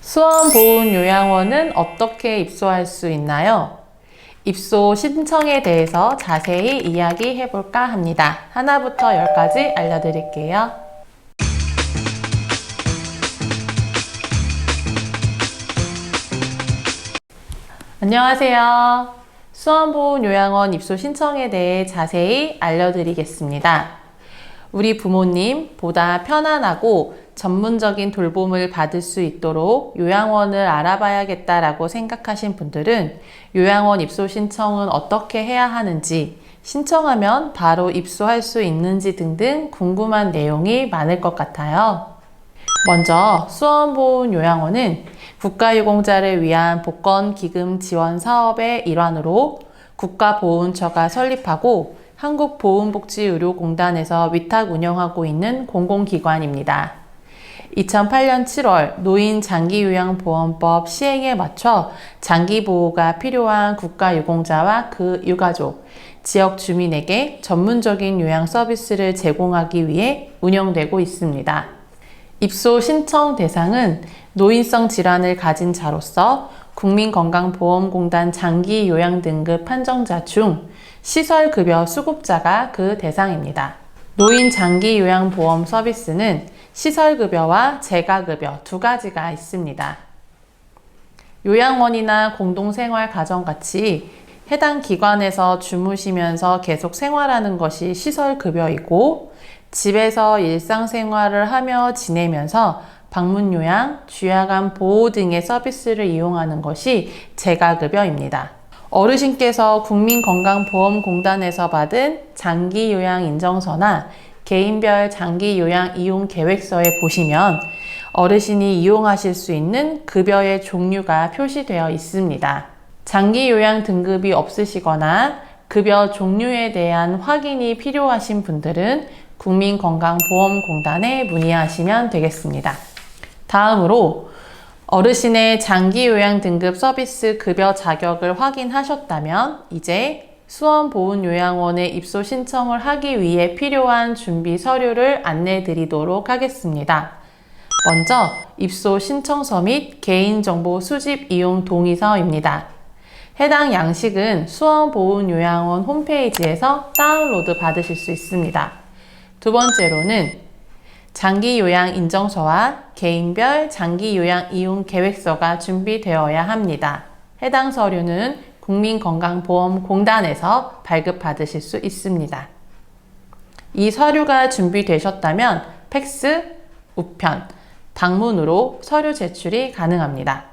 수원보훈요양원은 어떻게 입소할 수 있나요? 입소 신청에 대해서 자세히 이야기해 볼까 합니다. 하나부터 10까지 알려드릴게요. 안녕하세요. 수원보훈요양원 입소 신청에 대해 자세히 알려드리겠습니다. 우리 부모님 보다 편안하고 전문적인 돌봄을 받을 수 있도록 요양원을 알아봐야겠다라고 생각하신 분들은 요양원 입소 신청은 어떻게 해야 하는지, 신청하면 바로 입소할 수 있는지 등등 궁금한 내용이 많을 것 같아요. 먼저 수원보훈요양원은 국가유공자를 위한 복권기금 지원 사업의 일환으로 국가보훈처가 설립하고 한국보훈복지의료공단에서 위탁 운영하고 있는 공공기관입니다. 2008년 7월 노인장기요양보험법 시행에 맞춰 장기보호가 필요한 국가유공자와 그 유가족, 지역 주민에게 전문적인 요양 서비스를 제공하기 위해 운영되고 있습니다. 입소 신청 대상은 노인성 질환을 가진 자로서 국민건강보험공단 장기요양 등급 판정자 중 시설급여 수급자가 그 대상입니다. 노인 장기요양보험 서비스는 시설급여와 재가급여 두 가지가 있습니다. 요양원이나 공동생활가정같이 해당 기관에서 주무시면서 계속 생활하는 것이 시설급여이고, 집에서 일상생활을 하며 지내면서 방문요양, 주야간 보호 등의 서비스를 이용하는 것이 재가급여입니다. 어르신께서 국민건강보험공단에서 받은 장기요양인정서나 개인별 장기요양 이용 계획서에 보시면 어르신이 이용하실 수 있는 급여의 종류가 표시되어 있습니다. 장기요양 등급이 없으시거나 급여 종류에 대한 확인이 필요하신 분들은 국민건강보험공단에 문의하시면 되겠습니다. 다음으로 어르신의 장기요양 등급 서비스 급여 자격을 확인하셨다면 이제 수원보훈요양원에 입소 신청을 하기 위해 필요한 준비 서류를 안내 드리도록 하겠습니다. 먼저 입소 신청서 및 개인정보 수집 이용 동의서입니다. 해당 양식은 수원보훈요양원 홈페이지에서 다운로드 받으실 수 있습니다. 두 번째로는 장기요양 인정서와 개인별 장기요양 이용 계획서가 준비되어야 합니다. 해당 서류는 국민건강보험공단에서 발급받으실 수 있습니다. 이 서류가 준비되셨다면 팩스, 우편, 방문으로 서류 제출이 가능합니다.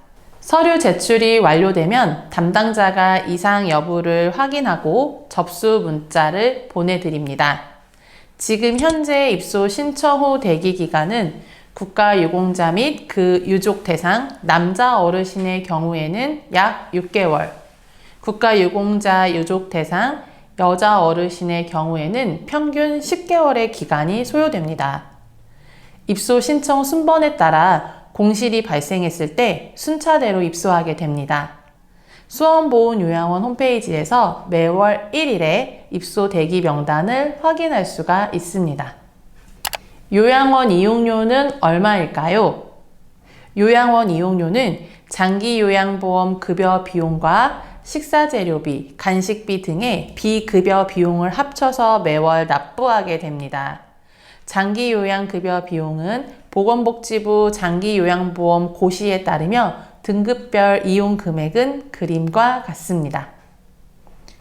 서류 제출이 완료되면 담당자가 이상 여부를 확인하고 접수 문자를 보내드립니다. 지금 현재 입소 신청 후 대기 기간은 국가유공자 및 그 유족 대상 남자 어르신의 경우에는 약 6개월, 국가유공자 유족 대상 여자 어르신의 경우에는 평균 10개월의 기간이 소요됩니다. 입소 신청 순번에 따라 공실이 발생했을 때 순차대로 입소하게 됩니다. 수원보훈요양원 홈페이지에서 매월 1일에 입소 대기 명단을 확인할 수가 있습니다. 요양원 이용료는 얼마일까요? 요양원 이용료는 장기요양보험 급여 비용과 식사재료비, 간식비 등의 비급여 비용을 합쳐서 매월 납부하게 됩니다. 장기요양급여 비용은 보건복지부 장기요양보험 고시에 따르며 등급별 이용 금액은 그림과 같습니다.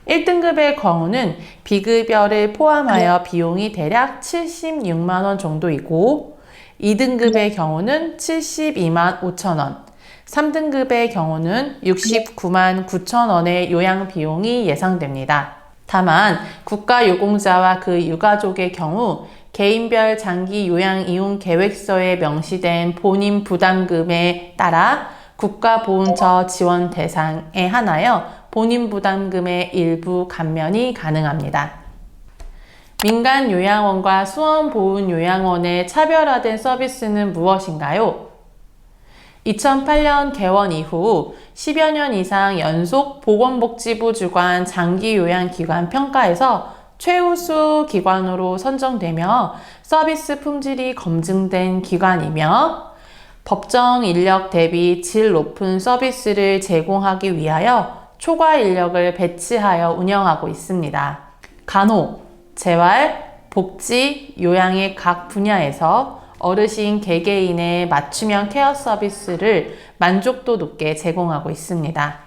1등급의 경우는 비급여를 포함하여 비용이 대략 76만원 정도이고, 2등급의 경우는 72만 5천원, 3등급의 경우는 69만 9천원의 요양 비용이 예상됩니다. 다만 국가유공자와 그 유가족의 경우 개인별 장기 요양 이용 계획서에 명시된 본인 부담금에 따라 국가보훈처 지원 대상에 한하여 본인 부담금의 일부 감면이 가능합니다. 민간 요양원과 수원보훈요양원의 차별화된 서비스는 무엇인가요? 2008년 개원 이후 10여 년 이상 연속 보건복지부 주관 장기요양기관 평가에서 최우수 기관으로 선정되며 서비스 품질이 검증된 기관이며 법정 인력 대비 질 높은 서비스를 제공하기 위하여 초과 인력을 배치하여 운영하고 있습니다. 간호, 재활, 복지, 요양의 각 분야에서 어르신 개개인의 맞춤형 케어 서비스를 만족도 높게 제공하고 있습니다.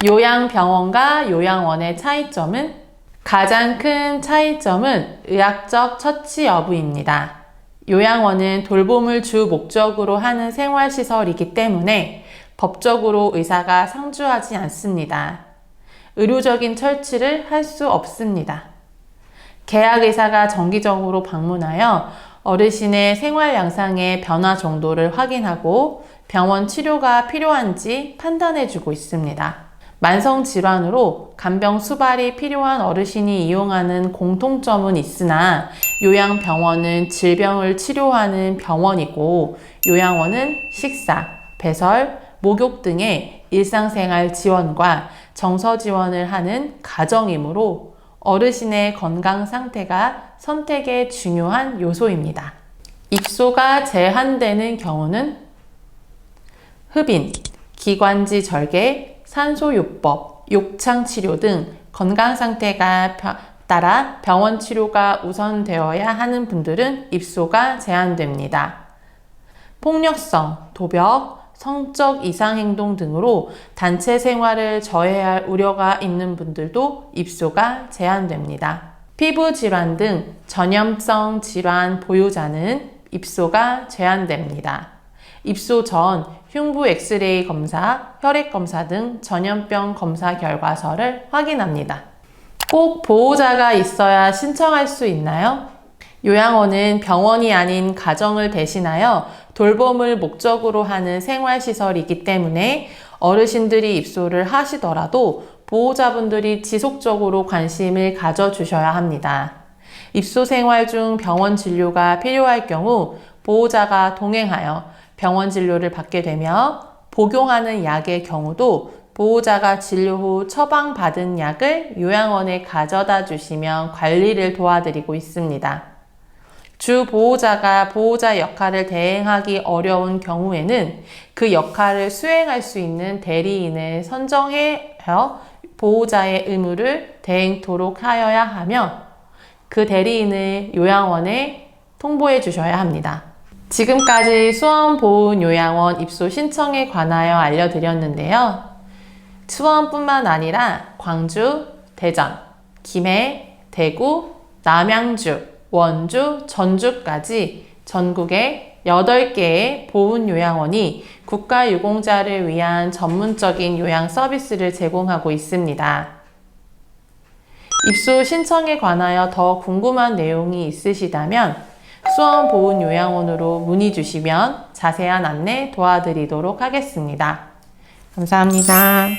요양병원과 요양원의 차이점은? 가장 큰 차이점은 의학적 처치 여부입니다. 요양원은 돌봄을 주 목적으로 하는 생활시설이기 때문에 법적으로 의사가 상주하지 않습니다. 의료적인 처치를 할 수 없습니다. 계약의사가 정기적으로 방문하여 어르신의 생활 양상의 변화 정도를 확인하고 병원 치료가 필요한지 판단해주고 있습니다. 만성질환으로 간병 수발이 필요한 어르신이 이용하는 공통점은 있으나 요양병원은 질병을 치료하는 병원이고 요양원은 식사, 배설, 목욕 등의 일상생활 지원과 정서 지원을 하는 가정이므로 어르신의 건강 상태가 선택의 중요한 요소입니다. 입소가 제한되는 경우는 흡인, 기관지 절개, 산소요법, 욕창치료 등 건강 상태가 따라 병원 치료가 우선되어야 하는 분들은 입소가 제한됩니다. 폭력성, 도벽, 성적 이상 행동 등으로 단체 생활을 저해할 우려가 있는 분들도 입소가 제한됩니다. 피부 질환 등 전염성 질환 보유자는 입소가 제한됩니다. 입소 전 흉부 엑스레이 검사, 혈액 검사 등 전염병 검사 결과서를 확인합니다. 꼭 보호자가 있어야 신청할 수 있나요? 요양원은 병원이 아닌 가정을 대신하여 돌봄을 목적으로 하는 생활시설이기 때문에 어르신들이 입소를 하시더라도 보호자분들이 지속적으로 관심을 가져주셔야 합니다. 입소 생활 중 병원 진료가 필요할 경우 보호자가 동행하여 병원 진료를 받게 되며 복용하는 약의 경우도 보호자가 진료 후 처방받은 약을 요양원에 가져다 주시면 관리를 도와드리고 있습니다. 주 보호자가 보호자 역할을 대행하기 어려운 경우에는 그 역할을 수행할 수 있는 대리인을 선정하여 보호자의 의무를 대행토록 하여야 하며 그 대리인을 요양원에 통보해 주셔야 합니다. 지금까지 수원보훈요양원 입소 신청에 관하여 알려드렸는데요. 수원뿐만 아니라 광주, 대전, 김해, 대구, 남양주, 원주, 전주까지 전국에 8개의 보훈요양원이 국가유공자를 위한 전문적인 요양 서비스를 제공하고 있습니다. 입소 신청에 관하여 더 궁금한 내용이 있으시다면 수원보훈요양원으로 문의 주시면 자세한 안내 도와드리도록 하겠습니다. 감사합니다.